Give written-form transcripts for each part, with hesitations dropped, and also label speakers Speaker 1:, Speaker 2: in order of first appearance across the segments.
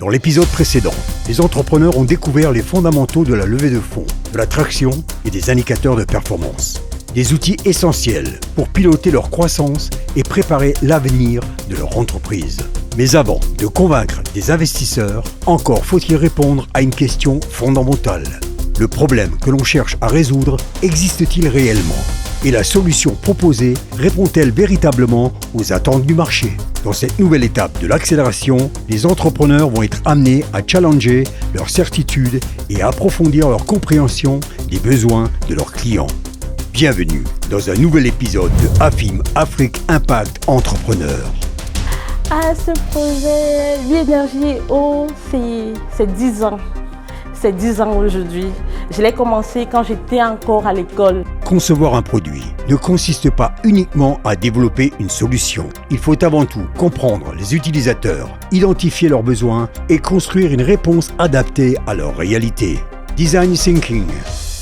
Speaker 1: Dans l'épisode précédent, les entrepreneurs ont découvert les fondamentaux de la levée de fonds, de la traction et des indicateurs de performance. Des outils essentiels pour piloter leur croissance et préparer l'avenir de leur entreprise. Mais avant de convaincre des investisseurs, encore faut-il répondre à une question fondamentale. Le problème que l'on cherche à résoudre existe-t-il réellement ? Et la solution proposée répond-elle véritablement aux attentes du marché ? Dans cette nouvelle étape de l'accélération, les entrepreneurs vont être amenés à challenger leurs certitudes et à approfondir leur compréhension des besoins de leurs clients. Bienvenue dans un nouvel épisode de AFIM Afrique Impact Entrepreneur.
Speaker 2: Ah, ce projet Bioénergie Eau, c'est 10 ans. C'est 10 ans aujourd'hui. Je l'ai commencé quand j'étais encore à l'école.
Speaker 1: Concevoir un produit ne consiste pas uniquement à développer une solution. Il faut avant tout comprendre les utilisateurs, identifier leurs besoins et construire une réponse adaptée à leur réalité. Design Thinking,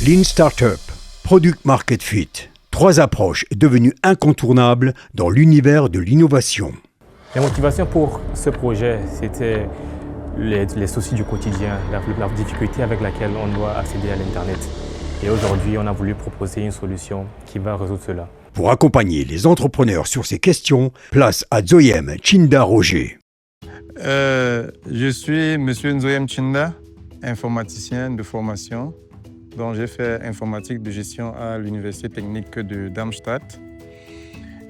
Speaker 1: Lean Startup, Product Market Fit. 3 approches devenues incontournables dans l'univers de l'innovation.
Speaker 3: La motivation pour ce projet, c'était les soucis du quotidien, la difficulté avec laquelle on doit accéder à l'Internet. Et aujourd'hui, on a voulu proposer une solution qui va résoudre cela.
Speaker 1: Pour accompagner les entrepreneurs sur ces questions, place à Nzoyem Tchinda Roger.
Speaker 4: Je suis M. Nzoyem Tchinda, informaticien de formation. Donc, j'ai fait informatique de gestion à l'Université technique de Darmstadt.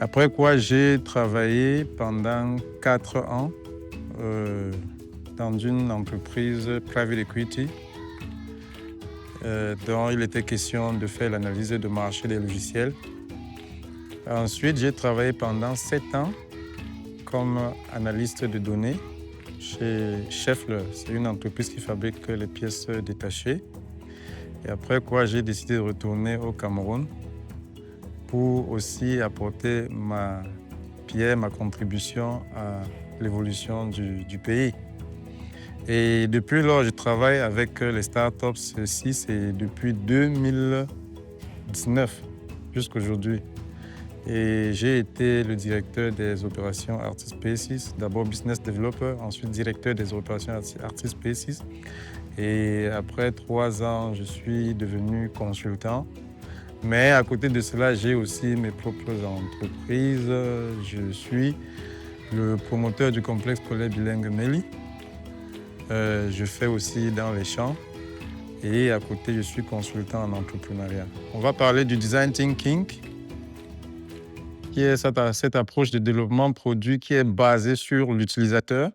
Speaker 4: Après quoi, j'ai travaillé pendant 4 ans dans une entreprise private equity dont il était question de faire l'analyse de marché des logiciels. Ensuite, j'ai travaillé pendant 7 ans comme analyste de données chez Schaeffler. C'est une entreprise qui fabrique les pièces détachées. Et après quoi, j'ai décidé de retourner au Cameroun pour aussi apporter ma pierre, ma contribution à l'évolution du pays. Et depuis lors, je travaille avec les startups. Ceci, c'est depuis 2019 jusqu'à aujourd'hui. Et j'ai été le directeur des opérations Artispaces, d'abord business developer, ensuite directeur des opérations Artispaces. Et après 3 ans, je suis devenu consultant. Mais à côté de cela, j'ai aussi mes propres entreprises. Je suis le promoteur du complexe scolaire bilingue Meli. Je fais aussi dans les champs. Et à côté, je suis consultant en entrepreneuriat. On va parler du design thinking, qui est cette approche de développement produit qui est basée sur l'utilisateur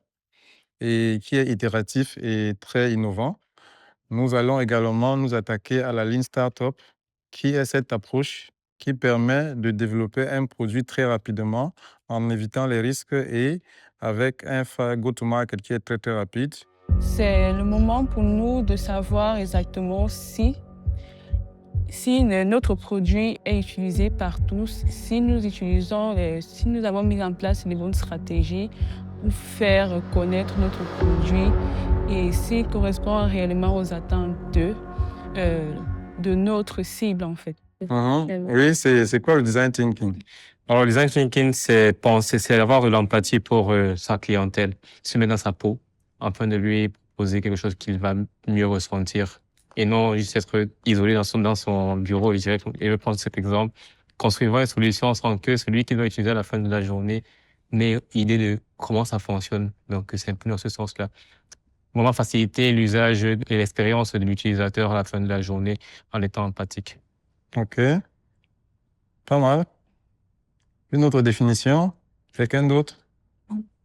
Speaker 4: et qui est itératif et très innovant. Nous allons également nous attaquer à la Lean Startup, qui est cette approche qui permet de développer un produit très rapidement en évitant les risques et avec un go-to-market qui est très très rapide.
Speaker 5: C'est le moment pour nous de savoir exactement si notre produit est utilisé par tous, si nous avons mis en place les bonnes stratégies pour faire connaître notre produit et s'il correspond réellement aux attentes de notre cible en fait.
Speaker 4: Oui, c'est quoi le design thinking?
Speaker 3: Alors, le design thinking, c'est avoir de l'empathie pour sa clientèle, se mettre dans sa peau, afin de lui proposer quelque chose qu'il va mieux ressentir et non juste être isolé dans son bureau. Je vais prendre cet exemple. Construisant une solution sans que celui qui doit utiliser à la fin de la journée n'ait idée de comment ça fonctionne. Donc, c'est un peu dans ce sens-là. Vraiment faciliter l'usage et l'expérience de l'utilisateur à la fin de la journée en étant empathique.
Speaker 4: OK. Pas mal. Une autre définition? Quelqu'un d'autre?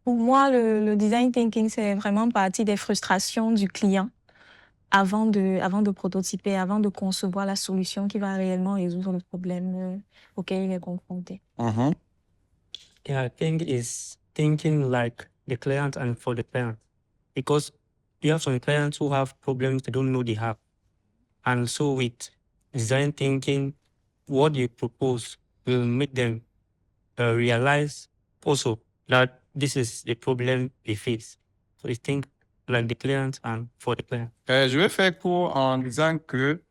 Speaker 6: Pour moi, le design thinking, c'est vraiment partie des frustrations du client avant de prototyper, avant de concevoir la solution qui va réellement résoudre le problème auquel il est confronté.
Speaker 7: Yeah, I think it's thinking like the client and for the client. Because you have some clients who have problems they don't know they have. And so with design thinking, what you propose will make them realize also that this is the problem they face. So it's think like the client and for the client.
Speaker 4: Je vais faire court en disant que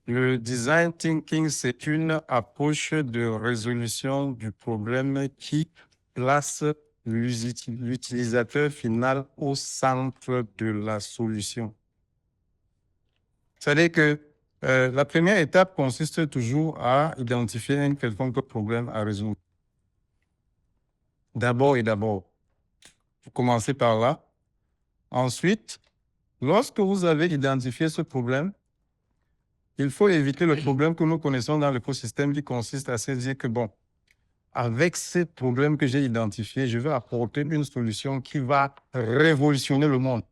Speaker 4: le design thinking, c'est une approche de résolution du problème qui place l'utilisateur final au centre de la solution. C'est-à-dire que la première étape consiste toujours à identifier un quelconque problème à résoudre. D'abord, vous commencez par là. Ensuite, lorsque vous avez identifié ce problème, il faut éviter le problème que nous connaissons dans l'écosystème qui consiste à se dire que, bon, avec ces problèmes que j'ai identifiés, je vais apporter une solution qui va révolutionner le monde.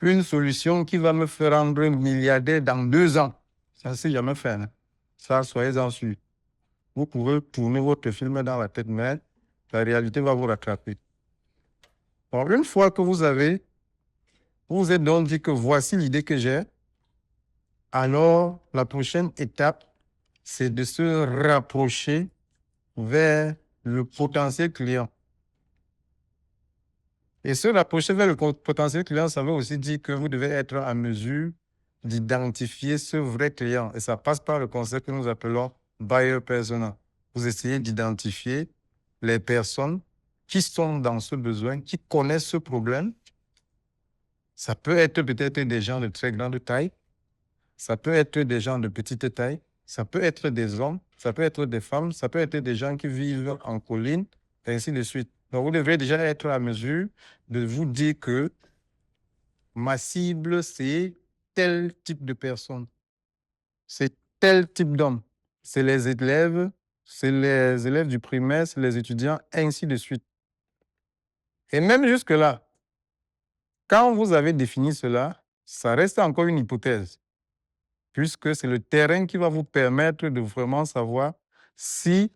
Speaker 4: Une solution qui va me faire rendre milliardaire dans 2 ans. Ça, c'est jamais fait. Hein? Ça, soyez-en sûrs. Vous pouvez tourner votre film dans la tête, mais la réalité va vous rattraper. Alors, une fois que vous vous êtes donc dit que voici l'idée que j'ai, alors la prochaine étape, c'est de se rapprocher vers le potentiel client. Et se rapprocher vers le potentiel client, ça veut aussi dire que vous devez être en mesure d'identifier ce vrai client. Et ça passe par le concept que nous appelons buyer persona. Vous essayez d'identifier les personnes qui sont dans ce besoin, qui connaissent ce problème. Ça peut être peut-être des gens de très grande taille, ça peut être des gens de petite taille, ça peut être des hommes, ça peut être des femmes, ça peut être des gens qui vivent en colline, et ainsi de suite. Donc, vous devrez déjà être à mesure de vous dire que ma cible, c'est tel type de personne, c'est tel type d'homme, c'est les élèves du primaire, c'est les étudiants, ainsi de suite. Et même jusque-là, quand vous avez défini cela, ça reste encore une hypothèse, puisque c'est le terrain qui va vous permettre de vraiment savoir si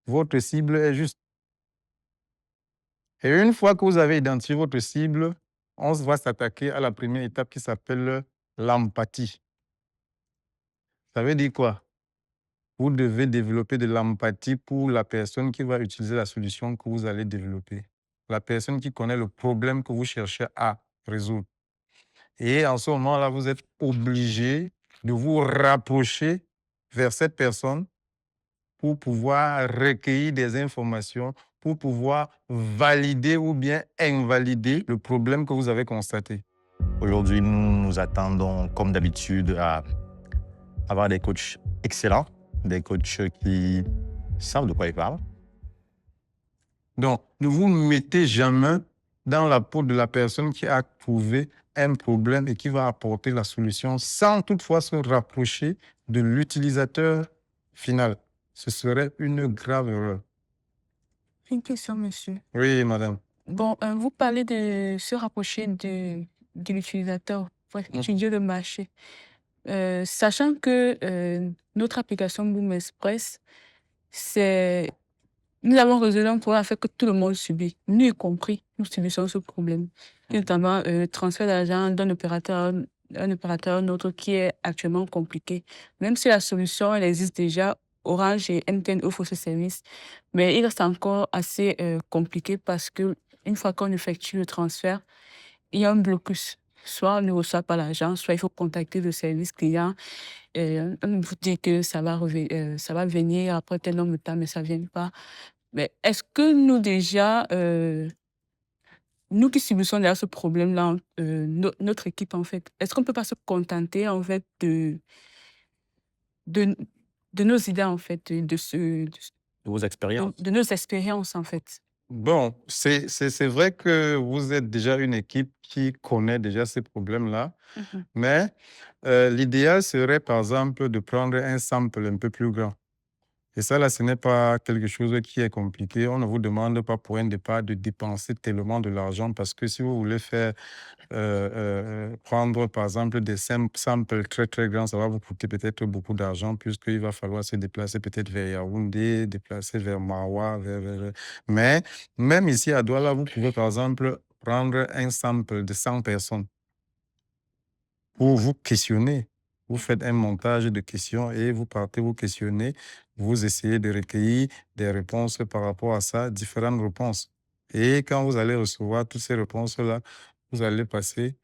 Speaker 4: votre cible est juste. Et une fois que vous avez identifié votre cible, on va s'attaquer à la première étape qui s'appelle l'empathie. Ça veut dire quoi? Vous devez développer de l'empathie pour la personne qui va utiliser la solution que vous allez développer. La personne qui connaît le problème que vous cherchez à résoudre. Et en ce moment-là, vous êtes obligé de vous rapprocher vers cette personne pour pouvoir recueillir des informations, pour pouvoir valider ou bien invalider le problème que vous avez constaté.
Speaker 8: Aujourd'hui, nous attendons, comme d'habitude, à avoir des coachs excellents, des coachs qui savent de quoi ils parlent.
Speaker 4: Donc, ne vous mettez jamais dans la peau de la personne qui a trouvé un problème et qui va apporter la solution sans toutefois se rapprocher de l'utilisateur final. Ce serait une grave erreur.
Speaker 5: Une question, monsieur.
Speaker 4: Oui, madame.
Speaker 5: Bon, vous parlez de se rapprocher de l'utilisateur pour étudier le marché. Sachant que notre application Boom Express, nous avons résolu un problème fait que tout le monde subit, nous y compris, nous subissons ce problème. Notamment le transfert d'argent d'un opérateur à un autre qui est actuellement compliqué. Même si la solution elle existe déjà, Orange et MTN offrent ce service, mais il reste encore assez compliqué parce que une fois qu'on effectue le transfert, il y a un blocus. Soit on ne reçoit pas l'argent, soit il faut contacter le service client. On vous dit que ça va venir après tel nombre de temps, mais ça ne vient pas. Mais est-ce que nous déjà, nous qui subissons déjà ce problème-là, notre équipe en fait, est-ce qu'on ne peut pas se contenter en fait de nos idées en fait,
Speaker 8: De vos expériences.
Speaker 5: de nos expériences en fait?
Speaker 4: Bon, c'est vrai que vous êtes déjà une équipe qui connaît déjà ces problèmes-là, mais l'idéal serait par exemple de prendre un sample un peu plus grand. Et ça, là, ce n'est pas quelque chose qui est compliqué. On ne vous demande pas pour un départ de dépenser tellement de l'argent parce que si vous voulez faire prendre, par exemple, des samples très, très grands, ça va vous coûter peut-être beaucoup d'argent puisqu'il va falloir se déplacer peut-être vers Yaoundé, déplacer vers Mawa. Mais même ici à Douala, vous pouvez, par exemple, prendre un sample de 100 personnes pour vous questionner. Vous faites un montage de questions et vous partez vous questionner. Vous essayez de recueillir des réponses par rapport à ça, différentes réponses. Et quand vous allez recevoir toutes ces réponses-là, vous allez passer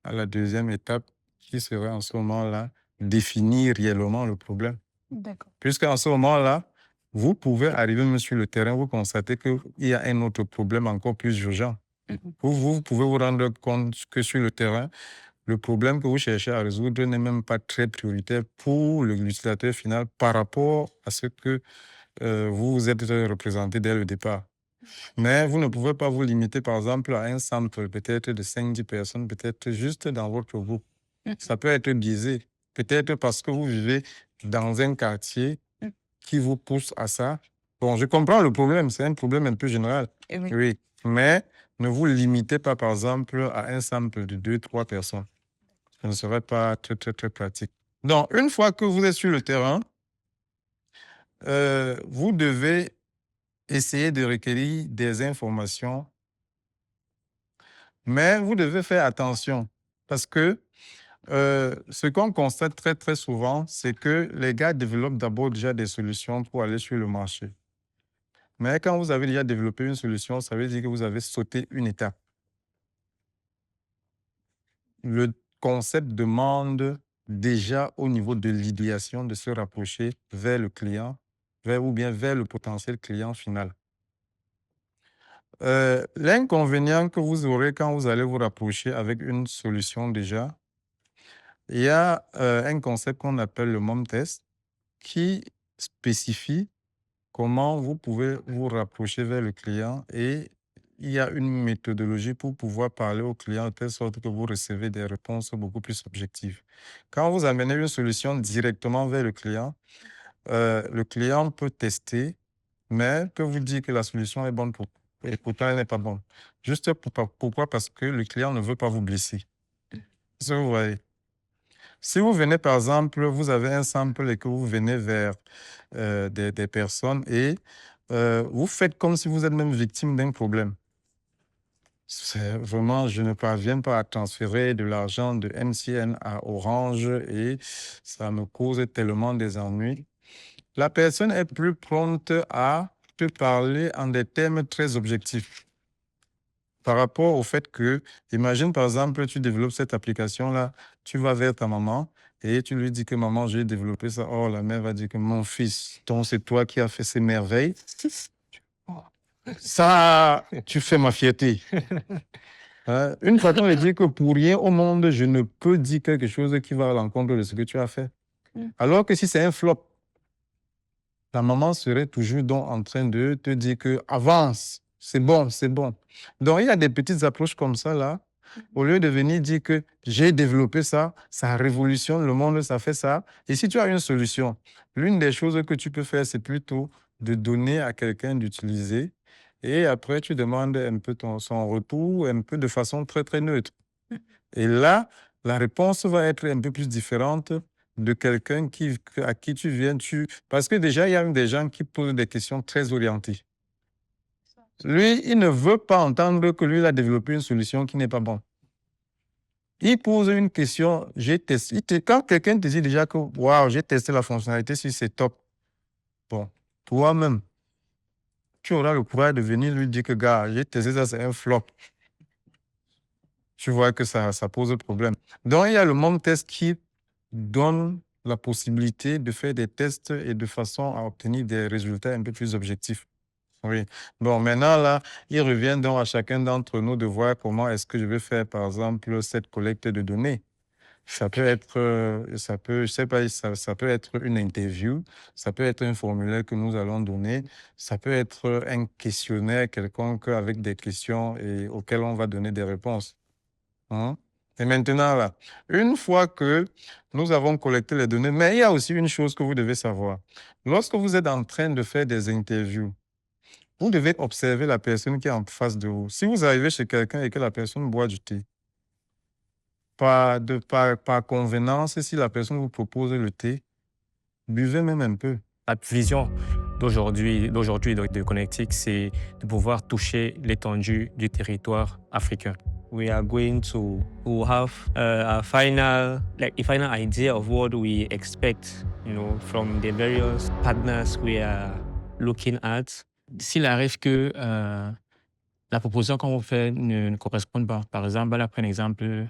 Speaker 4: à la deuxième étape qui serait en ce moment-là définir réellement le problème.
Speaker 5: D'accord.
Speaker 4: Puisqu'en ce moment-là, Vous pouvez arriver même sur le terrain, vous constatez qu'il y a un autre problème encore plus urgent. Vous pouvez vous rendre compte que sur le terrain, le problème que vous cherchez à résoudre n'est même pas très prioritaire pour l'utilisateur final par rapport à ce que vous vous êtes représenté dès le départ. Mais vous ne pouvez pas vous limiter, par exemple, à un sample peut-être de 5-10 personnes, peut-être juste dans votre groupe. Ça peut être biaisé. Peut-être parce que vous vivez dans un quartier qui vous pousse à ça. Bon, je comprends le problème, c'est un problème un peu général. Oui. Mais ne vous limitez pas, par exemple, à un sample de 2-3 personnes. Ce ne serait pas très, très, très pratique. Donc, une fois que vous êtes sur le terrain, vous devez essayer de recueillir des informations, mais vous devez faire attention parce que ce qu'on constate très, très souvent, c'est que les gars développent d'abord déjà des solutions pour aller sur le marché. Mais quand vous avez déjà développé une solution, ça veut dire que vous avez sauté une étape. Le concept demande déjà au niveau de l'idéation de se rapprocher vers le client, ou bien vers le potentiel client final. L'inconvénient que vous aurez quand vous allez vous rapprocher avec une solution déjà, il y a un concept qu'on appelle le MOM test qui spécifie comment vous pouvez vous rapprocher vers le client et il y a une méthodologie pour pouvoir parler au client de telle sorte que vous recevez des réponses beaucoup plus objectives. Quand vous amenez une solution directement vers le client peut tester, mais peut vous dire que la solution est bonne et pourtant elle n'est pas bonne. Juste pourquoi? Parce que le client ne veut pas vous blesser. C'est ce que vous voyez. Si vous venez, par exemple, vous avez un sample et que vous venez vers des personnes et vous faites comme si vous êtes même victime d'un problème. C'est vraiment, je ne parviens pas à transférer de l'argent de MCN à Orange et ça me cause tellement des ennuis. La personne est plus prompte à te parler en des termes très objectifs. Par rapport au fait que, imagine par exemple, tu développes cette application-là, tu vas vers ta maman et tu lui dis que maman, j'ai développé ça. Oh, la mère va dire que mon fils, donc c'est toi qui as fait ces merveilles. Ça, tu fais ma fierté. Une façon de dire que pour rien au monde, je ne peux dire quelque chose qui va à l'encontre de ce que tu as fait. Alors que si c'est un flop, ta maman serait toujours donc en train de te dire que avance, c'est bon, c'est bon. Donc, il y a des petites approches comme ça, là. Au lieu de venir dire que j'ai développé ça, ça révolutionne le monde, ça fait ça. Et si tu as une solution, l'une des choses que tu peux faire, c'est plutôt de donner à quelqu'un d'utiliser. Et après, tu demandes un peu son retour, un peu de façon très, très neutre. Et là, la réponse va être un peu plus différente de quelqu'un à qui tu viens. Parce que déjà, il y a des gens qui posent des questions très orientées. Lui, il ne veut pas entendre que lui, il a développé une solution qui n'est pas bonne. Il pose une question, j'ai testé. Quand quelqu'un te dit déjà que, waouh, j'ai testé la fonctionnalité, si c'est top. Bon, toi-même, tu auras le courage de venir lui dire que, gars, j'ai testé ça, c'est un flop. Tu vois que ça pose problème. Donc, il y a le MOM test qui donne la possibilité de faire des tests et de façon à obtenir des résultats un peu plus objectifs. Oui. Bon, maintenant, là, il revient donc à chacun d'entre nous de voir comment est-ce que je vais faire, par exemple, cette collecte de données. Ça peut être, je sais pas, ça peut être une interview, ça peut être un formulaire que nous allons donner, ça peut être un questionnaire quelconque avec des questions et auxquelles on va donner des réponses. Hein? Et maintenant, là, une fois que nous avons collecté les données, mais il y a aussi une chose que vous devez savoir. Lorsque vous êtes en train de faire des interviews, vous devez observer la personne qui est en face de vous. Si vous arrivez chez quelqu'un et que la personne boit du thé, par convenance, si la personne vous propose le thé, buvez même un peu.
Speaker 3: La vision d'aujourd'hui de Connectic, c'est de pouvoir toucher l'étendue du territoire africain. We are going to have a final idea of what we expect, from the various partners we are looking at. S'il arrive que la proposition qu'on vous fait ne corresponde pas, par exemple, là, prenez un exemple,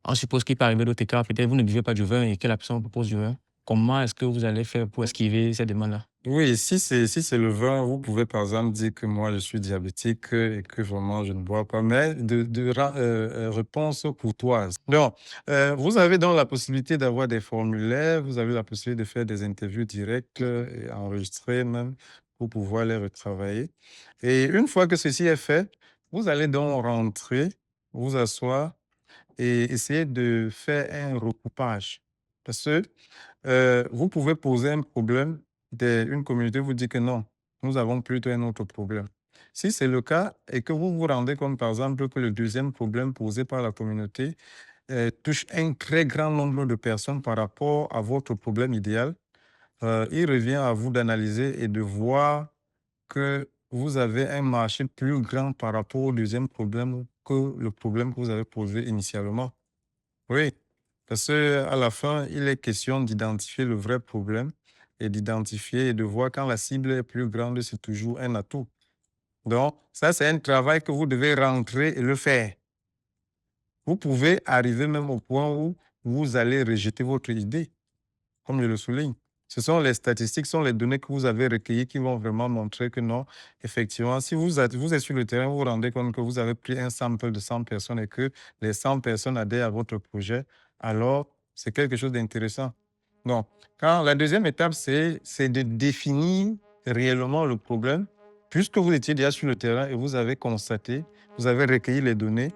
Speaker 3: on suppose qu'il peut arriver d'autres cas, peut-être vous ne buvez pas du vin et que la personne propose du vin. Comment est-ce que vous allez faire pour esquiver cette demande-là?
Speaker 4: Oui, si c'est le vin, vous pouvez par exemple dire que moi je suis diabétique et que vraiment je ne bois pas, mais réponse courtoise. Donc, vous avez donc la possibilité d'avoir des formulaires, vous avez la possibilité de faire des interviews directes et enregistrées même pour pouvoir les retravailler. Et une fois que ceci est fait, vous allez donc rentrer, vous asseoir et essayer de faire un recoupage. Parce que vous pouvez poser un problème, une communauté vous dit que non, nous avons plutôt un autre problème. Si c'est le cas et que vous vous rendez compte, par exemple, que le deuxième problème posé par la communauté touche un très grand nombre de personnes par rapport à votre problème idéal, il revient à vous d'analyser et de voir que vous avez un marché plus grand par rapport au deuxième problème que le problème que vous avez posé initialement. Oui, parce qu'à la fin, il est question d'identifier le vrai problème et d'identifier et de voir quand la cible est plus grande, c'est toujours un atout. Donc, ça, c'est un travail que vous devez rentrer et le faire. Vous pouvez arriver même au point où vous allez rejeter votre idée, comme je le souligne. Ce sont les statistiques, ce sont les données que vous avez recueillies qui vont vraiment montrer que non, effectivement, si vous êtes sur le terrain, vous vous rendez compte que vous avez pris un sample de 100 personnes et que les 100 personnes adhèrent à votre projet, alors c'est quelque chose d'intéressant. Donc, la deuxième étape, c'est de définir réellement le problème. Puisque vous étiez déjà sur le terrain et vous avez constaté, vous avez recueilli les données,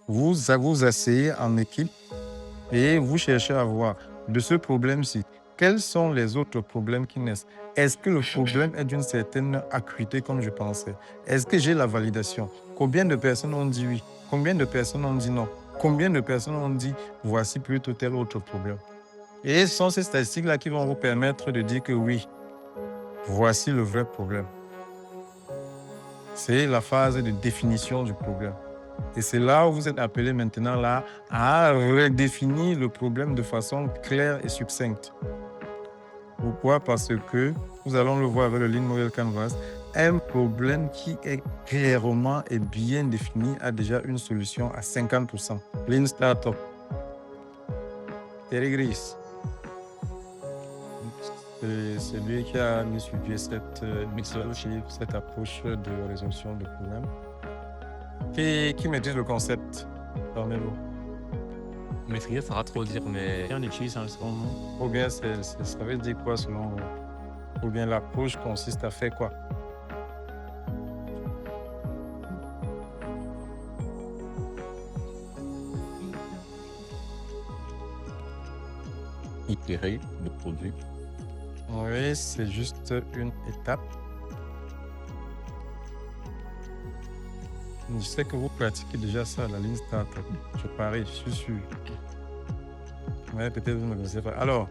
Speaker 4: vous vous asseyez en équipe et vous cherchez à voir de ce problème-ci, quels sont les autres problèmes qui naissent? Est-ce que le problème est d'une certaine acuité comme je pensais? Est-ce que j'ai la validation? Combien de personnes ont dit oui? Combien de personnes ont dit non? Combien de personnes ont dit voici plutôt tel autre problème? Et ce sont ces statistiques-là qui vont vous permettre de dire que oui, voici le vrai problème. C'est la phase de définition du problème. Et c'est là où vous êtes appelé maintenant là à redéfinir le problème de façon claire et succincte. Pourquoi? Parce que, nous allons le voir avec le Lean Model Canvas, un problème qui est clairement et bien défini a déjà une solution à 50%. Lean Startup. Terry Gris. C'est lui qui a mis sur pied cette approche de résolution de problèmes. Qui maîtrise le concept parmi vous?
Speaker 3: Maîtriser, ça va trop dire, mais on utilise en ce moment.
Speaker 4: Ou bien ça veut dire quoi selon vous? Ou bien l'approche consiste à faire quoi?
Speaker 8: Itérer le produit.
Speaker 4: Oui, c'est juste une étape. Je sais que vous pratiquez déjà ça, la Lean Startup. Je parie, je suis sûr. Mais peut-être vous ne le connaissez pas. Alors,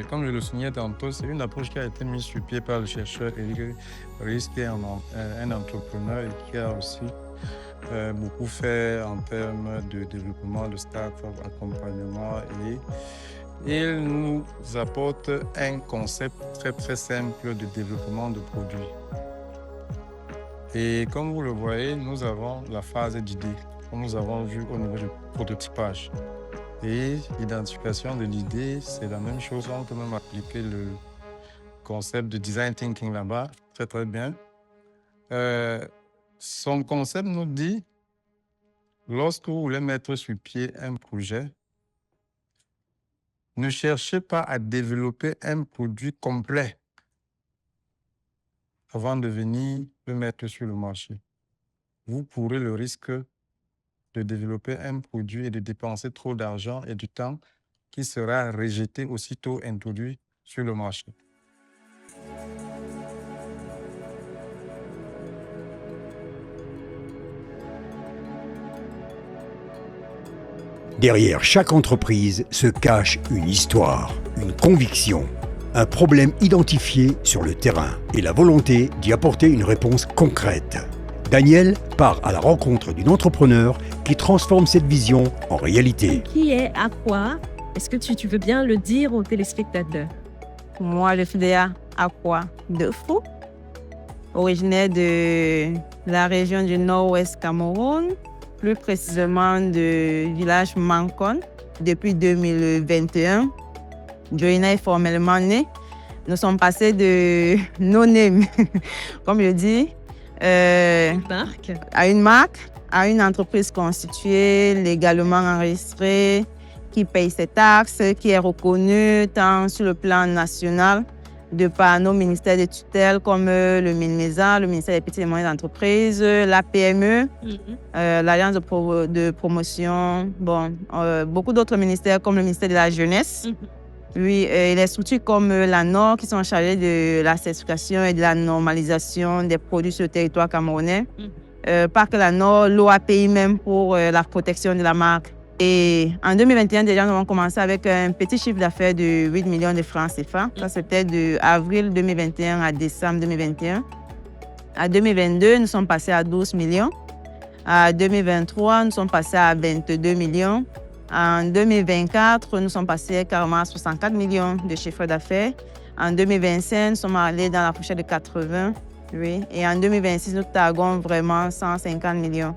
Speaker 4: comme je le soulignais tantôt, c'est une approche qui a été mise sur pied par le chercheur Eric Ries, qui est un entrepreneur et qui a aussi beaucoup fait en termes de développement de start-up, accompagnement, et il nous apporte un concept très très simple de développement de produits. Et comme vous le voyez, nous avons la phase d'idée, comme nous avons vu au niveau du prototypage. Et l'identification de l'idée, c'est la même chose. On peut même appliquer le concept de design thinking là-bas, très très bien. Son concept nous dit, lorsque vous voulez mettre sur pied un projet, ne cherchez pas à développer un produit complet avant de venir le mettre sur le marché. Vous courez le risque de développer un produit et de dépenser trop d'argent et du temps qui sera rejeté aussitôt introduit sur le marché.
Speaker 1: Derrière chaque entreprise se cache une histoire, une conviction, un problème identifié sur le terrain et la volonté d'y apporter une réponse concrète. Daniel part à la rencontre d'une entrepreneur qui transforme cette vision en réalité.
Speaker 9: Qui est Aqua? Est-ce que tu veux bien le dire aux téléspectateurs?
Speaker 10: Moi, je suis Léa Aqua de Fou, originaire de la région du Nord-Ouest Cameroun, plus précisément du village Mankon, depuis 2021. Joina est formellement née, Nous sommes passés de no-name, comme je dis, à une marque, à une entreprise constituée, légalement enregistrée, qui paye ses taxes, qui est reconnue tant sur le plan national de par nos ministères de tutelle comme le MINMESA, le ministère des Petites et Moyennes Entreprises, la PME, l'Alliance de promotion, beaucoup d'autres ministères comme le ministère de la Jeunesse. Oui, et les structures comme l'ANOR qui sont chargées de la certification et de la normalisation des produits sur le territoire camerounais. Pas que l'ANOR, l'OAPI même pour la protection de la marque. Et en 2021, déjà, nous avons commencé avec un petit chiffre d'affaires de 8 millions de francs CFA. Ça, c'était de avril 2021 à décembre 2021. En 2022, nous sommes passés à 12 millions. En 2023, nous sommes passés à 22 millions. En 2024, nous sommes passés carrément à 64 millions de chiffre d'affaires. En 2025, nous sommes allés dans la fourchette de 80. Oui. Et en 2026, nous targuons vraiment 150 millions.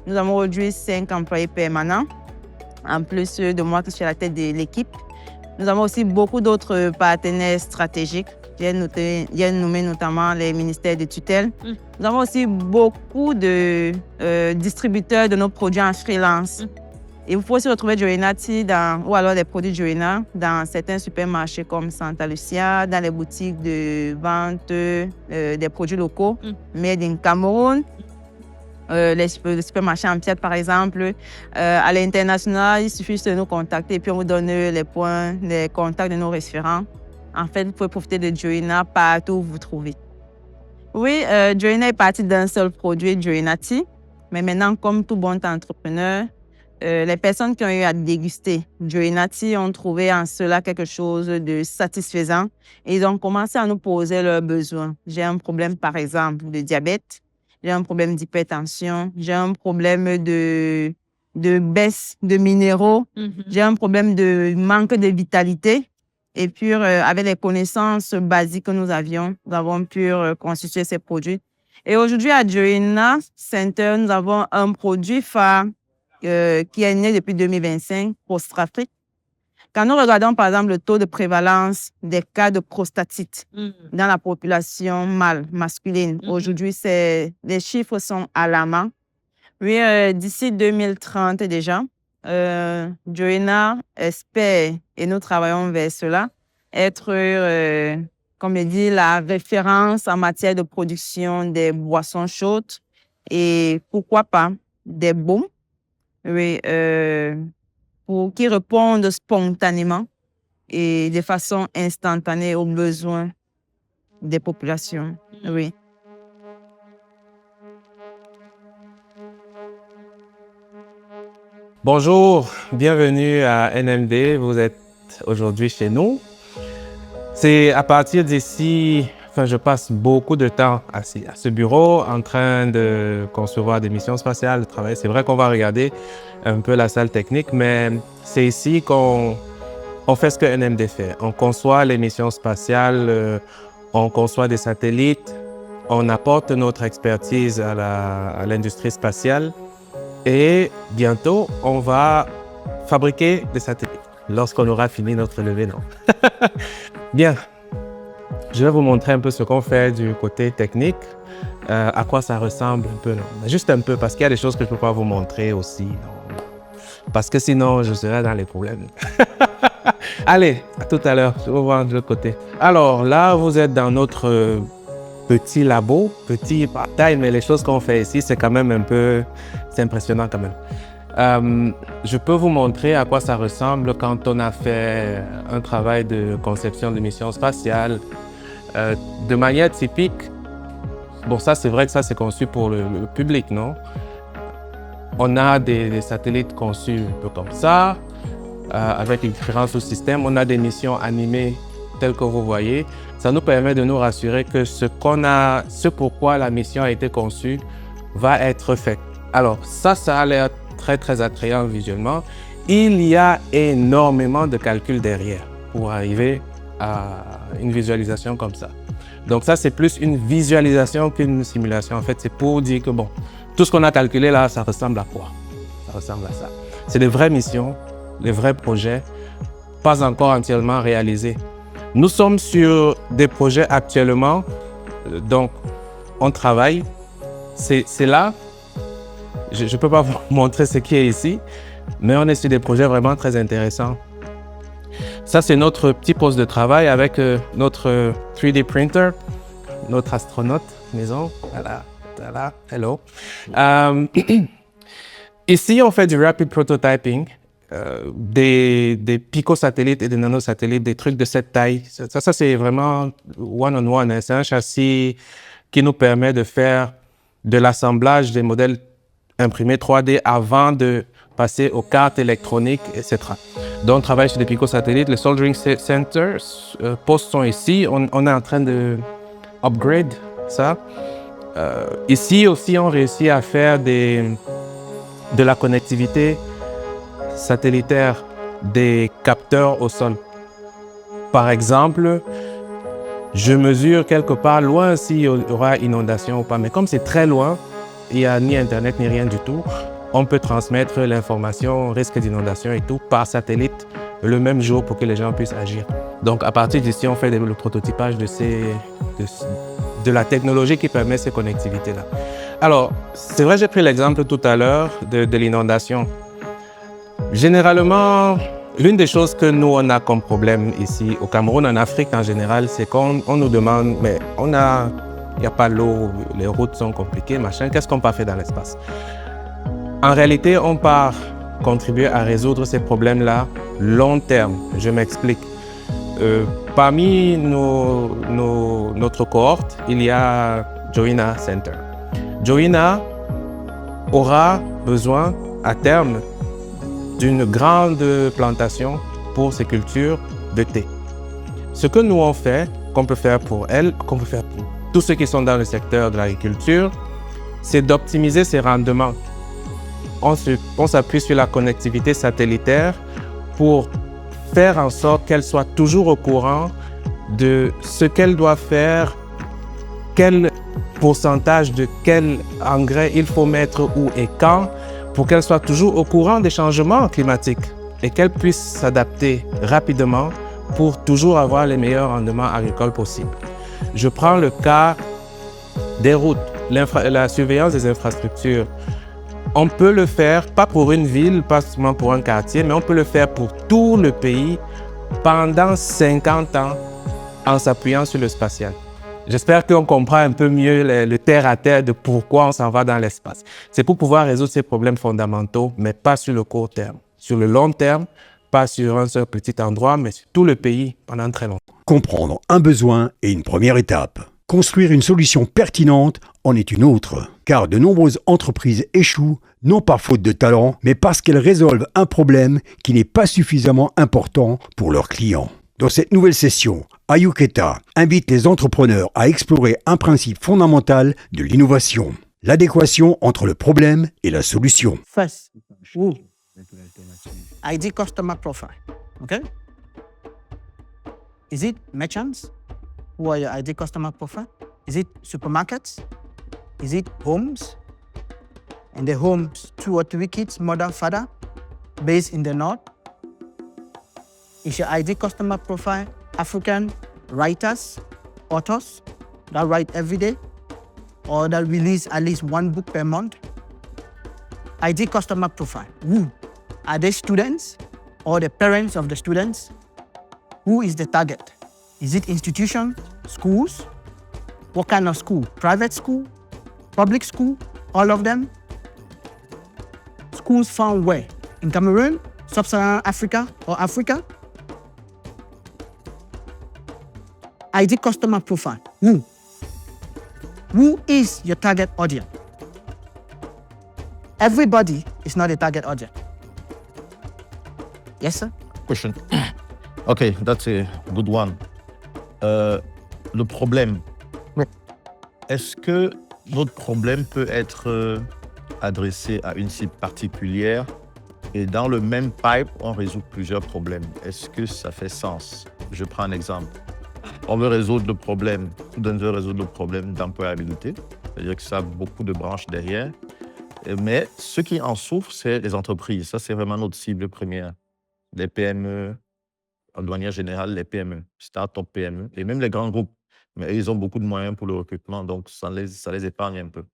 Speaker 10: Nous avons aujourd'hui 5 employés permanents, en plus de moi qui suis à la tête de l'équipe. Nous avons aussi beaucoup d'autres partenaires stratégiques. J'ai nommé notamment les ministères de tutelle. Nous avons aussi beaucoup de distributeurs de nos produits en freelance. Et vous pouvez aussi retrouver Joina Tea ou alors les produits Joina dans certains supermarchés comme Santa Lucia, dans les boutiques de vente des produits locaux, made in Cameroun. Les supermarchés en pièce, par exemple. À l'international, il suffit juste de nous contacter et puis on vous donne les contacts de nos référents. En fait, vous pouvez profiter de Joina partout où vous vous trouvez. Oui, Joina est partie d'un seul produit, Joina Tea. Mais maintenant, comme tout bon entrepreneur, les personnes qui ont eu à déguster Joina Tea ont trouvé en cela quelque chose de satisfaisant et ils ont commencé à nous poser leurs besoins. J'ai un problème, par exemple, de diabète. J'ai un problème d'hypertension, j'ai un problème de baisse de minéraux, j'ai un problème de manque de vitalité. Et puis, avec les connaissances basiques que nous avons pu constituer ces produits. Et aujourd'hui, à Joina Center, nous avons un produit phare qui est né depuis 2025, Prostrafric. Quand nous regardons, par exemple, le taux de prévalence des cas de prostatite dans la population mâle, masculine, aujourd'hui, les chiffres sont alarmants. Oui, d'ici 2030 déjà, Joina espère, et nous travaillons vers cela, être, comme je dis, la référence en matière de production des boissons chaudes et pourquoi pas des baumes. Oui, qui répondent spontanément et de façon instantanée aux besoins des populations. Oui.
Speaker 11: Bonjour, bienvenue à NMD. Vous êtes aujourd'hui chez nous. C'est à partir d'ici, je passe beaucoup de temps assis à ce bureau en train de concevoir des missions spatiales, de travailler. C'est vrai qu'on va regarder un peu la salle technique, mais c'est ici qu'on fait ce que NMD fait. On conçoit les missions spatiales, on conçoit des satellites, on apporte notre expertise à l'industrie spatiale et bientôt, on va fabriquer des satellites lorsqu'on aura fini notre levée. Non. Bien. Je vais vous montrer un peu ce qu'on fait du côté technique, à quoi ça ressemble un peu. Non. Juste un peu, parce qu'il y a des choses que je ne peux pas vous montrer aussi. Non. Parce que sinon, je serais dans les problèmes. Allez, à tout à l'heure. Je vais vous voir de l'autre côté. Alors là, vous êtes dans notre petit labo, petit par taille, mais les choses qu'on fait ici, c'est quand même un peu... C'est impressionnant quand même. Je peux vous montrer à quoi ça ressemble quand on a fait un travail de conception de mission spatiale. De manière typique, bon ça c'est vrai que ça c'est conçu pour le public, non? On a des satellites conçus un peu comme ça, avec les différents sous-systèmes. On a des missions animées telles que vous voyez. Ça nous permet de nous rassurer que ce pourquoi la mission a été conçue va être fait. Alors ça a l'air très très attrayant visuellement. Il y a énormément de calculs derrière pour arriver à une visualisation comme ça. Donc ça, c'est plus une visualisation qu'une simulation. En fait, c'est pour dire que bon, tout ce qu'on a calculé là, ça ressemble à quoi? Ça ressemble à ça. C'est des vraies missions, des vrais projets, pas encore entièrement réalisés. Nous sommes sur des projets actuellement, donc on travaille. C'est là, je ne peux pas vous montrer ce qui est ici, mais on est sur des projets vraiment très intéressants. Ça, c'est notre petit poste de travail avec notre 3D printer, notre astronaute maison. Voilà, hello. Ici, on fait du rapid prototyping, des picosatellites et des nanosatellites, des trucs de cette taille. Ça c'est vraiment one-on-one. Hein. C'est un châssis qui nous permet de faire de l'assemblage des modèles imprimés 3D avant de passer aux cartes électroniques, etc. Donc, on travaille sur des picosatellites. Les Soldering Center postes sont ici. On est en train de upgrade ça. Ici aussi, on réussit à faire de la connectivité satellitaire des capteurs au sol. Par exemple, je mesure quelque part loin s'il y aura inondation ou pas, mais comme c'est très loin, il n'y a ni Internet ni rien du tout, on peut transmettre l'information risque d'inondation et tout par satellite le même jour pour que les gens puissent agir. Donc à partir d'ici, on fait le prototypage de la technologie qui permet ces connectivités-là. Alors, c'est vrai, j'ai pris l'exemple tout à l'heure de l'inondation. Généralement, l'une des choses que nous, on a comme problème ici au Cameroun, en Afrique en général, c'est qu'on nous demande, mais il n'y a pas l'eau, les routes sont compliquées, machin, qu'est-ce qu'on peut faire dans l'espace? En réalité, on part contribuer à résoudre ces problèmes-là long terme. Je m'explique. Parmi notre cohorte, il y a Joina Center. Joina aura besoin à terme d'une grande plantation pour ses cultures de thé. Ce que nous on fait, qu'on peut faire pour elle, qu'on peut faire pour tous ceux qui sont dans le secteur de l'agriculture, c'est d'optimiser ses rendements. On s'appuie sur la connectivité satellitaire pour faire en sorte qu'elle soit toujours au courant de ce qu'elle doit faire, quel pourcentage de quel engrais il faut mettre où et quand, pour qu'elle soit toujours au courant des changements climatiques et qu'elle puisse s'adapter rapidement pour toujours avoir les meilleurs rendements agricoles possibles. Je prends le cas des routes, la surveillance des infrastructures. On peut le faire, pas pour une ville, pas seulement pour un quartier, mais on peut le faire pour tout le pays pendant 50 ans en s'appuyant sur le spatial. J'espère qu'on comprend un peu mieux le terre-à-terre de pourquoi on s'en va dans l'espace. C'est pour pouvoir résoudre ces problèmes fondamentaux, mais pas sur le court terme. Sur le long terme, pas sur un seul petit endroit, mais sur tout le pays pendant très longtemps.
Speaker 1: Comprendre un besoin est une première étape. Construire une solution pertinente en est une autre, car de nombreuses entreprises échouent, non par faute de talent, mais parce qu'elles résolvent un problème qui n'est pas suffisamment important pour leurs clients. Dans cette nouvelle session, Ayuketa invite les entrepreneurs à explorer un principe fondamental de l'innovation, l'adéquation entre le problème et la solution.
Speaker 12: First, ID customer profile, okay? Is it merchants? Who are your ID customer profile? Is it supermarkets? Is it homes? In the homes, 2 or 3 kids, mother, father, based in the north? Is your ID customer profile African writers, authors that write every day or that release at least 1 book per month? ID customer profile. Who? Are they students or the parents of the students? Who is the target? Is it institutions, schools? What kind of school? Private school? Public school? All of them? Schools found where? In Cameroon, Sub-Saharan Africa, or Africa? ID customer profile. Who? Who is your target audience? Everybody is not a target audience. Yes, sir?
Speaker 8: Question. Okay, that's a good one. Le problème.
Speaker 12: Oui.
Speaker 8: Est-ce que notre problème peut être adressé à une cible particulière et dans le même pipe, on résout plusieurs problèmes? Est-ce que ça fait sens? Je prends un exemple. On veut résoudre le problème, Student veut résoudre le problème d'employabilité, c'est-à-dire que ça a beaucoup de branches derrière. Mais ceux qui en souffrent, c'est les entreprises. Ça, c'est vraiment notre cible première. Les PME, de manière générale, les PME, start-up PME, et même les grands groupes. Mais ils ont beaucoup de moyens pour le recrutement, donc ça les épargne un peu.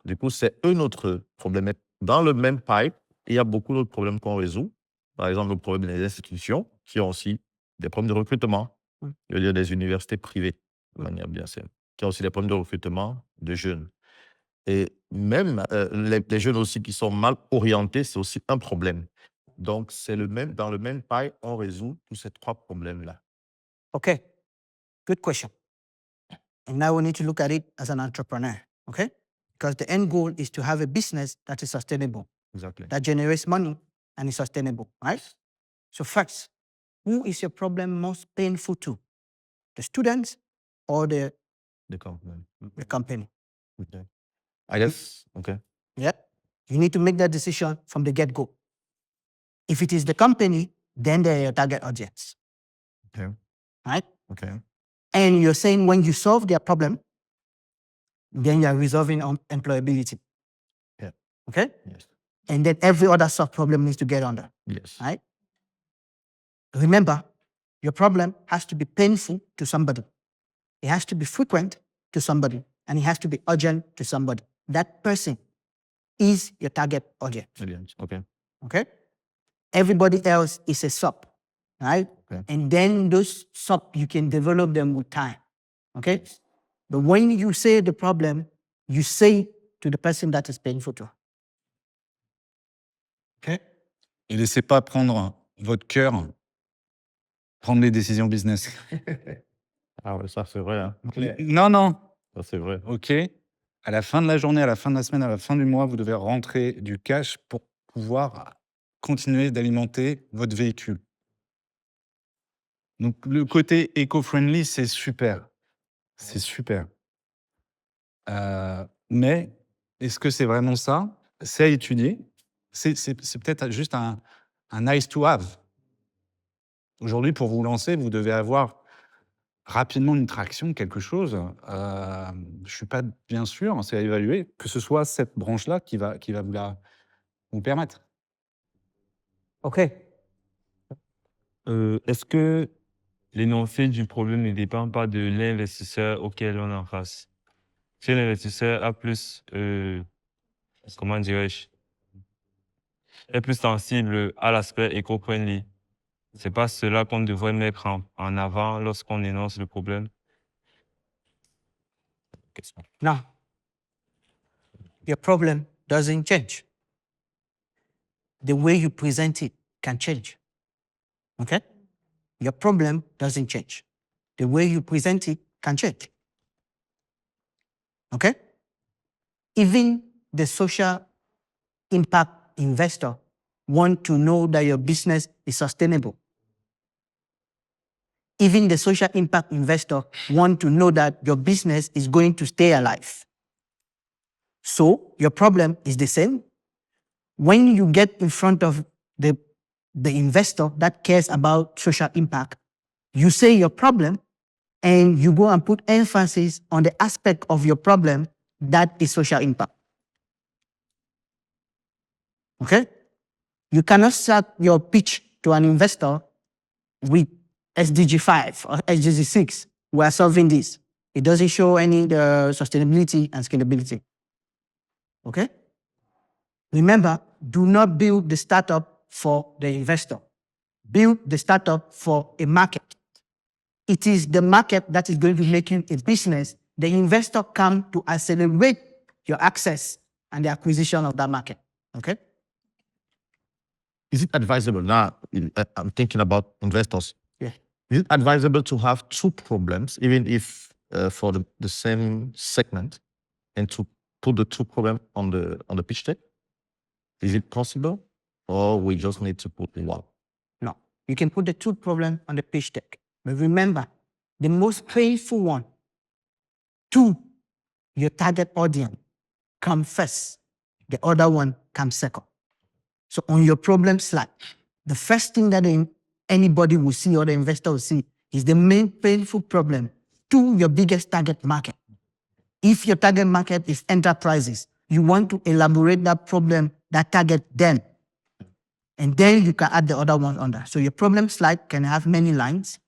Speaker 8: Du coup, c'est un autre problème. Dans le même pipe, il y a beaucoup d'autres problèmes qu'on résout. Par exemple, le problème des institutions qui ont aussi des problèmes de recrutement. Je veux dire des universités privées, de manière bien simple, qui ont aussi des problèmes de recrutement de jeunes. Et même les jeunes aussi qui sont mal orientés, c'est aussi un problème. Donc, dans le même pipe, on résout tous ces trois problèmes-là.
Speaker 12: Okay, good question. And now we need to look at it as an entrepreneur, okay? Because the end goal is to have a business that is sustainable,
Speaker 8: Exactly.
Speaker 12: that generates money and is sustainable, right? So first, who is your problem most painful to? The students or the
Speaker 8: company.
Speaker 12: company?
Speaker 8: Okay. I guess, okay.
Speaker 12: Yeah. You need to make that decision from the get-go. If it is the company, then they're your target audience.
Speaker 8: Okay.
Speaker 12: Right?
Speaker 8: Okay.
Speaker 12: And you're saying when you solve their problem, then you're resolving on employability.
Speaker 8: Yeah.
Speaker 12: Okay?
Speaker 8: Yes.
Speaker 12: And then every other sub problem needs to get under.
Speaker 8: Yes.
Speaker 12: Right? Remember, your problem has to be painful to somebody. It has to be frequent to somebody. And it has to be urgent to somebody. That person is your target audience.
Speaker 8: Okay.
Speaker 12: Okay? Everybody else is a sub, right?
Speaker 8: Okay.
Speaker 12: And then those sub, you can develop them with time. Okay? But when you say the problem, you say to the person that is painful to.
Speaker 13: Okay? Et laissez pas prendre votre cœur, prendre les décisions business.
Speaker 8: Ah ouais, ça c'est vrai. Hein.
Speaker 13: Non.
Speaker 8: Ça c'est vrai.
Speaker 13: OK. À la fin de la journée, à la fin de la semaine, à la fin du mois, vous devez rentrer du cash pour pouvoir continuer d'alimenter votre véhicule. Donc, le côté éco-friendly, c'est super. C'est super. Mais est-ce que c'est vraiment ça? C'est à étudier. C'est peut-être juste un nice to have. Aujourd'hui, pour vous lancer, vous devez avoir rapidement une traction, quelque chose. Je ne suis pas bien sûr, c'est à évaluer, que ce soit cette branche-là qui va vous permettre.
Speaker 12: OK.
Speaker 3: Est-ce que l'énoncé du problème ne dépend pas de l'investisseur auquel on est en face? Si l'investisseur a plus, comment dirais-je, est plus sensible à l'aspect éco-friendly, c'est pas cela qu'on devrait mettre en avant lorsqu'on énonce le problème?
Speaker 12: Now, your problem doesn't change. The way you present it can change. Okay? Your problem doesn't change. The way you present it can change. Okay? Even the social impact investor want to know that your business is sustainable. Even the social impact investor want to know that your business is going to stay alive. So your problem is the same. When you get in front of the investor that cares about social impact, you say your problem and you go and put emphasis on the aspect of your problem that is social impact. Okay? You cannot start your pitch to an investor with SDG 5 or SDG 6. We are solving this. It doesn't show any sustainability and scalability. Okay? Remember, do not build the startup for the investor. Build the startup for a market. It is the market that is going to make you a business. The investor comes to accelerate your access and the acquisition of that market. Okay?
Speaker 8: Is it advisable, now I'm thinking about investors.
Speaker 12: Yeah.
Speaker 8: Is it advisable to have two problems, even if for the same segment, and to put the two problems on the pitch deck? Is it possible, or we just need to put one?
Speaker 12: No, you can put the two problems on the pitch deck. But remember, the most painful one to your target audience come first. The other one comes second. So on your problem slide, the first thing that anybody will see or the investor will see is the main painful problem to your biggest target market. If your target market is enterprises, you want to elaborate that problem that target them. And then you can add the other one under. So your problem slide can have many lines,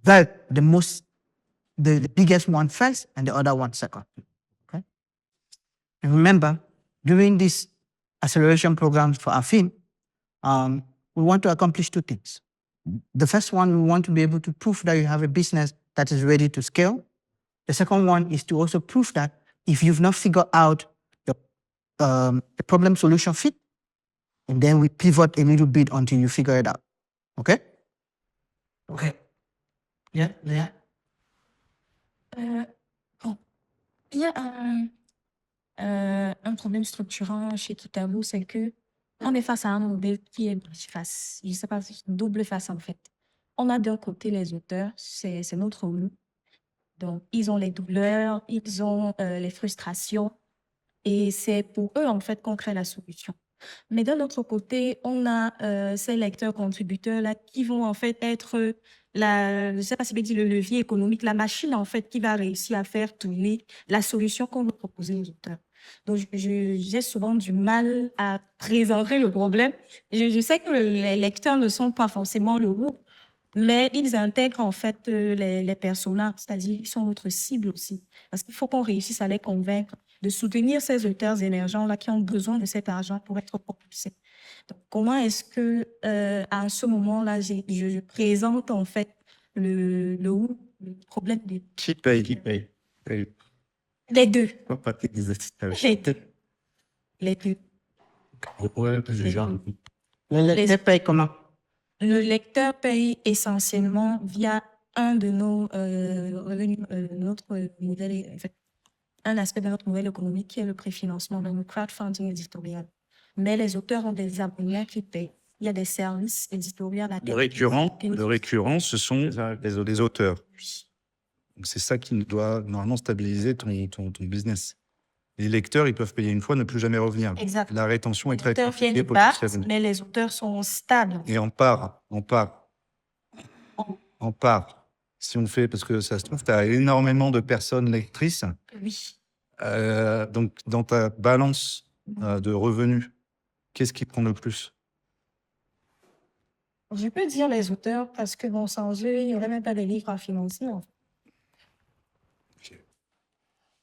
Speaker 12: but the biggest one first and the other one second. Okay? And remember, during this acceleration program for AFIM, we want to accomplish two things. The first one, we want to be able to prove that you have a business that is ready to scale. The second one is to also prove that if you've not figured out the problem solution fit, and then we pivot a little bit until you figure it out. Okay? Okay. Yeah, yeah.
Speaker 6: Il y a un problème structurant chez Kitaboo, c'est que on est face à un modèle qui est face, je sais pas, double face en fait. On a d'un côté les auteurs, c'est notre loup. Donc, ils ont les douleurs, ils ont les frustrations, et c'est pour eux en fait qu'on crée la solution. Mais d'un autre côté, on a ces lecteurs-contributeurs-là qui vont en fait être je ne sais pas si je dire le levier économique, la machine en fait qui va réussir à faire tourner la solution qu'on veut proposer aux auteurs. Donc, j'ai souvent du mal à présenter le problème. Je sais que les lecteurs ne sont pas forcément le groupe, mais ils intègrent en fait les personnages, c'est-à-dire ils sont notre cible aussi. Parce qu'il faut qu'on réussisse à les convaincre de soutenir ces auteurs émergents-là qui ont besoin de cet argent pour être propulsés. Donc, comment est-ce que, à ce moment-là, je présente en fait le problème des...
Speaker 8: Qui paye?
Speaker 6: Les deux.
Speaker 8: Pas
Speaker 6: Les deux. Les deux.
Speaker 12: Le lecteur paye comment?
Speaker 6: Le lecteur paye essentiellement via un de nos revenus, notre modèle, en fait, un aspect de notre modèle économique qui est le préfinancement, donc le crowdfunding éditorial. Mais les auteurs ont des abonnements qui payent. Il y a des services éditoriaux à
Speaker 13: Le récurrent, ce sont les auteurs. Donc c'est ça qui doit normalement stabiliser ton business. Les lecteurs, ils peuvent payer une fois, ne plus jamais revenir.
Speaker 6: Exact.
Speaker 13: La rétention est très
Speaker 6: Les auteurs viennent
Speaker 13: pour
Speaker 6: battre, mais les auteurs sont stables.
Speaker 13: Et on part. Si on fait, parce que ça se trouve, tu as énormément de personnes lectrices.
Speaker 6: Oui.
Speaker 13: Donc, dans ta balance de revenus, qu'est-ce qui prend le plus?
Speaker 6: Je peux dire les auteurs parce que bon, sans eux, il n'y aurait même pas de livres à financer. En fait.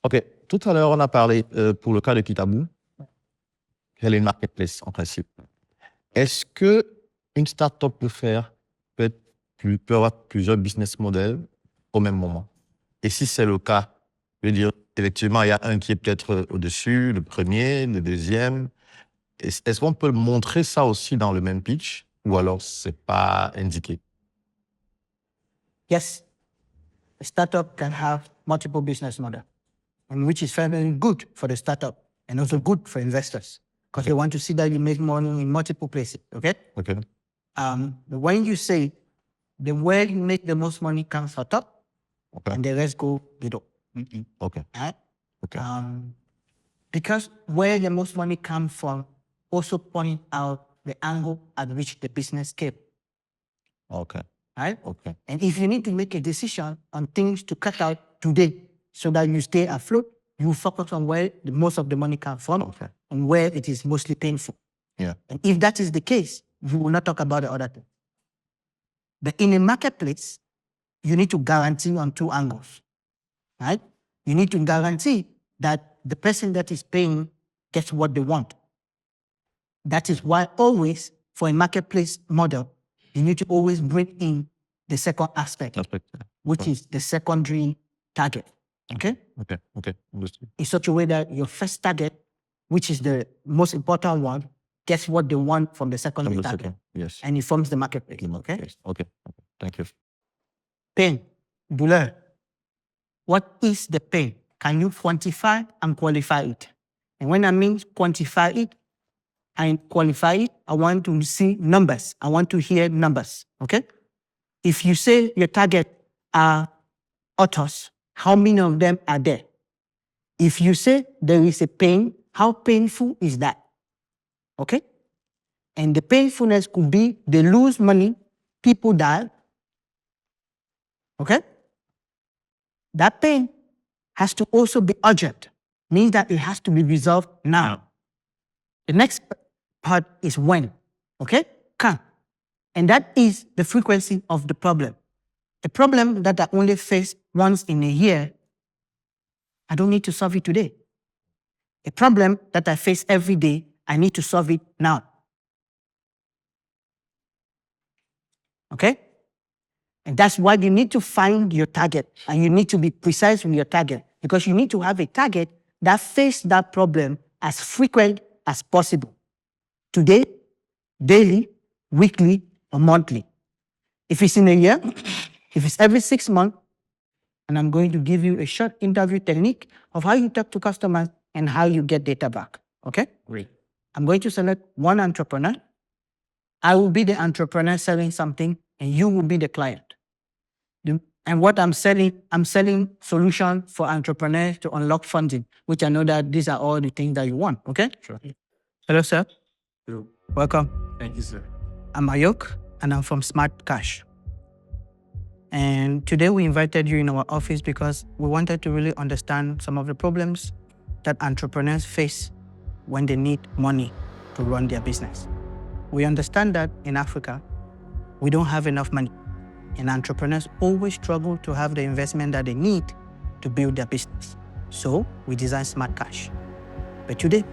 Speaker 8: OK. Tout à l'heure, on a parlé, pour le cas de Kitaboo, elle est une marketplace en principe. Est-ce qu'une start-up peut avoir plusieurs business models au même moment? Et si c'est le cas, je veux dire, effectivement, il y a un qui est peut-être au-dessus, le premier, le deuxième. Est-ce qu'on peut montrer ça aussi dans le même pitch ou alors c'est pas indiqué?
Speaker 12: Yes. A startup can have multiple business models, and which is very good for the startup and also good for investors because they want to see that you make money in multiple places. Okay.
Speaker 8: Okay.
Speaker 12: But when you say the where you make the most money comes for top,
Speaker 8: okay,
Speaker 12: and the rest go below.
Speaker 8: Okay.
Speaker 12: Right?
Speaker 8: Okay.
Speaker 12: Because where the most money comes from also point out the angle at which the business came.
Speaker 8: Okay.
Speaker 12: Right?
Speaker 8: Okay.
Speaker 12: And if you need to make a decision on things to cut out today so that you stay afloat, you focus on where the most of the money comes from,
Speaker 8: okay,
Speaker 12: and where it is mostly painful.
Speaker 8: Yeah.
Speaker 12: And if that is the case, you will not talk about the other thing. But in a marketplace, you need to guarantee on two angles, right? You need to guarantee that the person that is paying gets what they want. That is why always, for a marketplace model, you need to always bring in the second aspect, which is the secondary target, okay?
Speaker 8: Okay. Understood.
Speaker 12: In such a way that your first target, which is the most important one, gets what they want from the secondary target.
Speaker 8: Yes.
Speaker 12: And it forms the marketplace, okay?
Speaker 8: Okay. Thank you.
Speaker 12: Pain, douleur. What is the pain? Can you quantify and qualify it? And when I mean quantify it and qualify it, I want to see numbers. I want to hear numbers, okay? If you say your target are authors, how many of them are there? If you say there is a pain, how painful is that? Okay? And the painfulness could be they lose money, people die. Okay? That pain has to also be urgent, means that it has to be resolved now. The next part is when. Okay? Can. And that is the frequency of the problem. A problem that I only face once in a year, I don't need to solve it today. A problem that I face every day, I need to solve it now. Okay? And that's why you need to find your target, and you need to be precise with your target, because you need to have a target that faces that problem as frequent as possible. Today, daily, weekly, or monthly. If it's in a year, if it's every 6 months, and I'm going to give you a short interview technique of how you talk to customers and how you get data back. Okay?
Speaker 7: Great.
Speaker 12: I'm going to select one entrepreneur. I will be the entrepreneur selling something, and you will be the client. And what I'm selling solutions for entrepreneurs to unlock funding, which I know that these are all the things that you want. Okay?
Speaker 7: Sure.
Speaker 12: Hello, sir.
Speaker 7: Hello.
Speaker 12: Welcome.
Speaker 7: Thank you, sir.
Speaker 12: I'm Ayok, and I'm from Smart Cash. And today we invited you in our office because we wanted to really understand some of the problems that entrepreneurs face when they need money to run their business. We understand that in Africa, we don't have enough money, and entrepreneurs always struggle to have the investment that they need to build their business. So we designed Smart Cash. But today,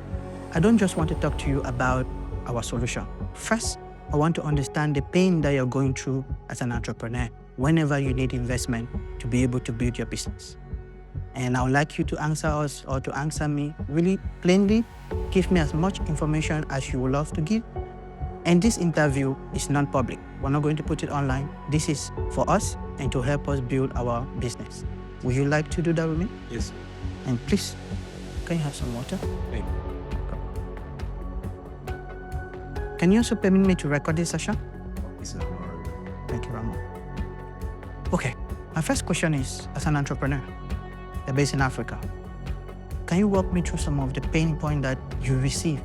Speaker 12: I don't just want to talk to you about our solution. First, I want to understand the pain that you're going through as an entrepreneur whenever you need investment to be able to build your business. And I would like you to answer us or to answer me really plainly. Give me as much information as you would love to give. And this interview is non-public. We're not going to put it online. This is for us and to help us build our business. Would you like to do that with me?
Speaker 7: Yes.
Speaker 12: And please, can you have some water?
Speaker 7: Thank you.
Speaker 12: Can you also permit me to record this session?
Speaker 7: Yes, sir.
Speaker 12: Thank you, Ramon. Okay, my first question is, as an entrepreneur, you're based in Africa, can you walk me through some of the pain points that you receive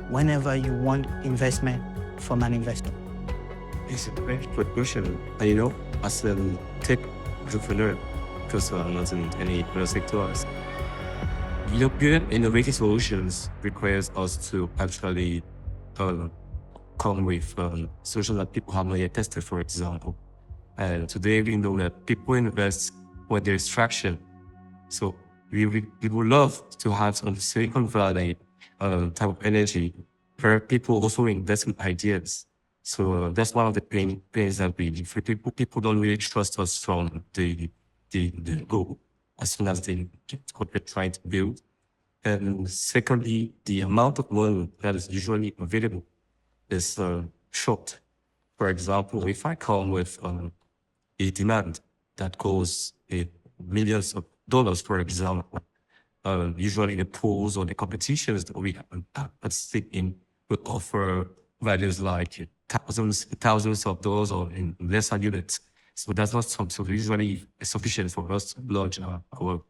Speaker 12: whenever you want investment from an investor?
Speaker 14: It's a very good question. And as a tech entrepreneur, because I'm not in any other sectors, building innovative solutions requires us to actually come with solutions that people have not yet tested, for example. And today we know that people invest when there's traction. So we would love to have some Silicon Valley type of energy where people also invest in ideas. So that's one of the pains that people don't really trust us from the go as soon as they get what they're trying to build. And secondly, the amount of money that is usually available is short. For example, if I come with a demand that goes in millions of dollars, for example, usually the pools or the competitions that we participate in will offer values like thousands of dollars or in lesser units. So that's not something usually sufficient for us to launch our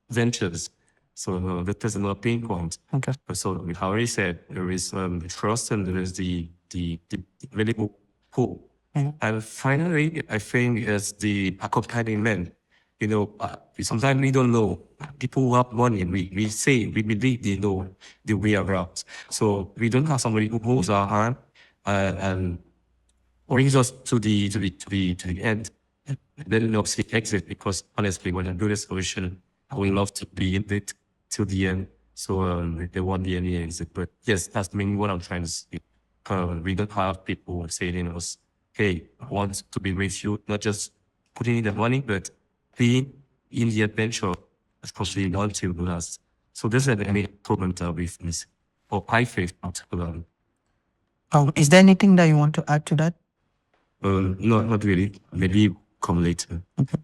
Speaker 14: ventures. So that is another pain point.
Speaker 12: Okay.
Speaker 14: So we already said there is trust and there is the available pool.
Speaker 12: Mm-hmm.
Speaker 14: And finally, I think is the accompaniment. Sometimes we don't know. People who have money, we believe they know the way around. So we don't have somebody who holds our hand and brings us to the end. And then obviously exit, because honestly, when I do the solution, I would love to be in it till the end. So they want the any exit. But yes, that's mainly what I'm trying to say. We don't have people saying to us, hey, I want to be with you, not just putting in the money, but being in the adventure, especially not to last. So this is any problem that we face, or I face particularly.
Speaker 12: Is there anything that you want to add to that?
Speaker 14: No, not really. Maybe come later.
Speaker 12: Okay.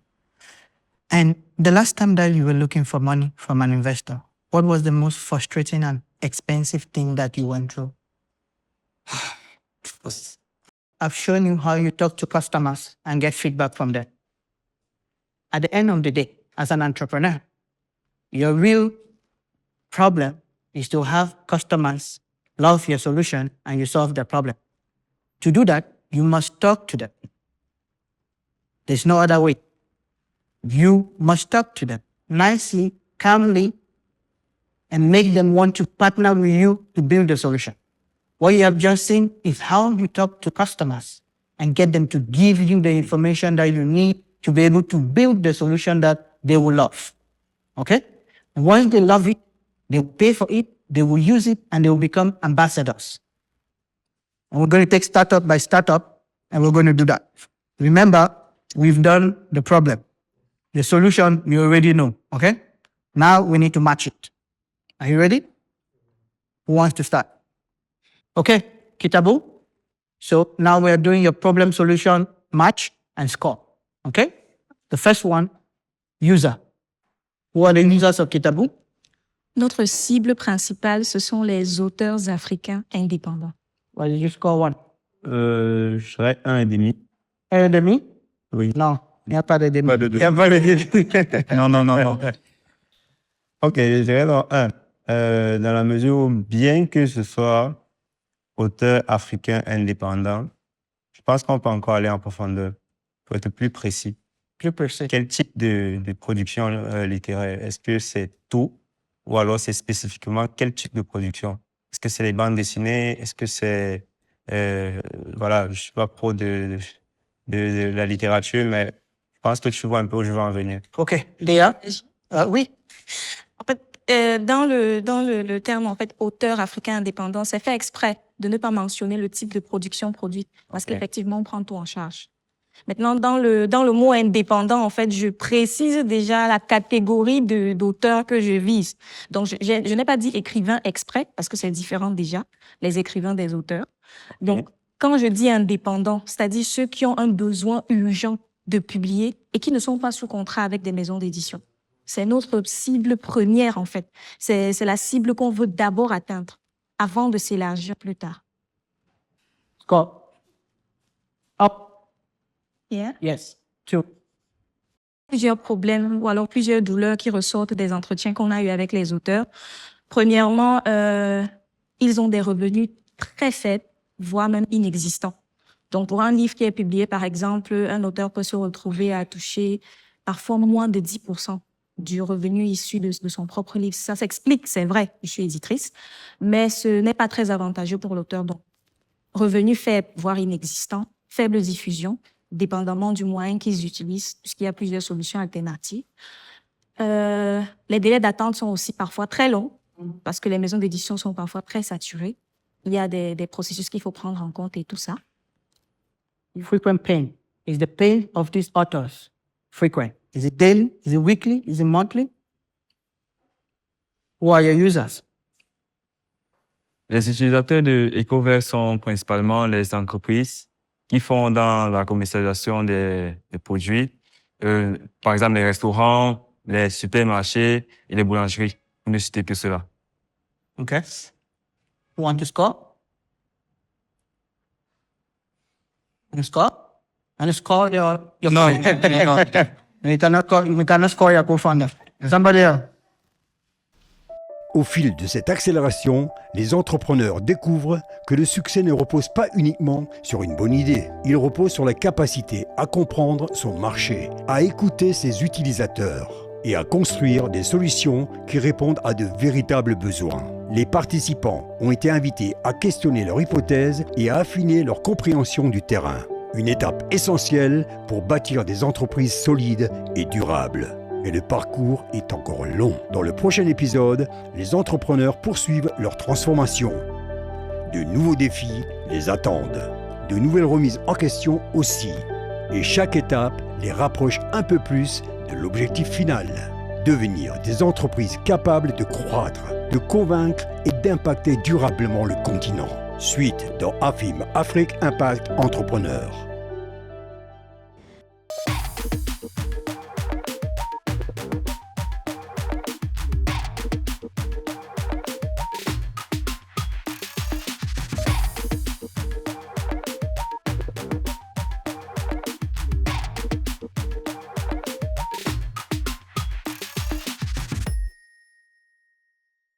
Speaker 12: And the last time that you were looking for money from an investor, what was the most frustrating and expensive thing that you went through? I've shown you how you talk to customers and get feedback from them. At the end of the day, as an entrepreneur, your real problem is to have customers love your solution and you solve their problem. To do that, you must talk to them. There's no other way. You must talk to them nicely, calmly, and make them want to partner with you to build the solution. What you have just seen is how you talk to customers and get them to give you the information that you need to be able to build the solution that they will love. Okay? And once they love it, they will pay for it, they will use it, and they will become ambassadors. And we're going to take startup by startup, and we're going to do that. Remember, we've done the problem. The solution, you already know, okay? Now we need to match it. Are you ready? Who wants to start? Okay, Kitabu. So now we're doing your problem solution, match, and score, okay? The first one, user. Who are the users of Kitabu?
Speaker 6: Notre cible principale, ce sont les auteurs africains indépendants.
Speaker 12: What did you score one?
Speaker 15: Je dirais 1,5.
Speaker 12: 1,5?
Speaker 15: Oui.
Speaker 12: Non, il n'y a pas de demi.
Speaker 15: Pas de deux.
Speaker 12: Il n'y a pas de demi.
Speaker 15: Non. Ok, je dirais dans 1. Dans la mesure où, bien que ce soit auteur africain indépendant, je pense qu'on peut encore aller en profondeur pour être plus précis.
Speaker 12: Plus précis.
Speaker 15: Quel type de production littéraire? Est-ce que c'est tout ou alors c'est spécifiquement quel type de production? Est-ce que c'est les bandes dessinées? Est-ce que c'est... voilà, je ne suis pas pro de la littérature, mais je pense que tu vois un peu où je veux en venir.
Speaker 12: OK. Léa? Oui.
Speaker 6: En fait, dans le terme en fait, auteur africain indépendant, c'est fait exprès de ne pas mentionner le type de production produite, parce qu'effectivement, on prend tout en charge. Maintenant, dans le mot indépendant, en fait, je précise déjà la catégorie d'auteurs que je vise. Donc, je n'ai pas dit écrivain exprès, parce que c'est différent déjà, les écrivains des auteurs. Donc, quand je dis indépendant, c'est-à-dire ceux qui ont un besoin urgent de publier et qui ne sont pas sous contrat avec des maisons d'édition. C'est notre cible première, en fait. C'est la cible qu'on veut d'abord atteindre, avant de s'élargir plus tard.
Speaker 12: Score. Up.
Speaker 6: Yeah.
Speaker 12: Yes. 2.
Speaker 6: Plusieurs problèmes ou alors plusieurs douleurs qui ressortent des entretiens qu'on a eus avec les auteurs. Premièrement, ils ont des revenus très faibles, voire même inexistants. Donc, pour un livre qui est publié, par exemple, un auteur peut se retrouver à toucher parfois moins de 10% du revenu issu de son propre livre. Ça s'explique, c'est vrai, je suis éditrice, mais ce n'est pas très avantageux pour l'auteur. Donc, revenus faibles, voire inexistants, faible diffusion, dépendamment du moyen qu'ils utilisent, puisqu'il y a plusieurs solutions alternatives. Les délais d'attente sont aussi parfois très longs, parce que les maisons d'édition sont parfois très saturées. Il y a des processus qu'il faut prendre en compte et tout ça.
Speaker 12: Frequent pain. Is the pain of these authors frequent? Is it daily? Is it weekly? Is it monthly? Who are your users?
Speaker 16: Les utilisateurs de Ecoverse sont principalement les entreprises qui font dans la commercialisation des produits, par exemple les restaurants, les supermarchés et les boulangeries, pour ne citer que cela.
Speaker 12: Okay. Who want to score? You score? And score your
Speaker 16: No.
Speaker 12: You cannot score your co-founder. Somebody else.
Speaker 1: Au fil de cette accélération, les entrepreneurs découvrent que le succès ne repose pas uniquement sur une bonne idée. Il repose sur la capacité à comprendre son marché, à écouter ses utilisateurs et à construire des solutions qui répondent à de véritables besoins. Les participants ont été invités à questionner leurs hypothèses et à affiner leur compréhension du terrain. Une étape essentielle pour bâtir des entreprises solides et durables. Mais le parcours est encore long. Dans le prochain épisode, les entrepreneurs poursuivent leur transformation. De nouveaux défis les attendent. De nouvelles remises en question aussi. Et chaque étape les rapproche un peu plus de l'objectif final. Devenir des entreprises capables de croître, de convaincre et d'impacter durablement le continent. Suite dans AFIM Afrique Impact Entrepreneur.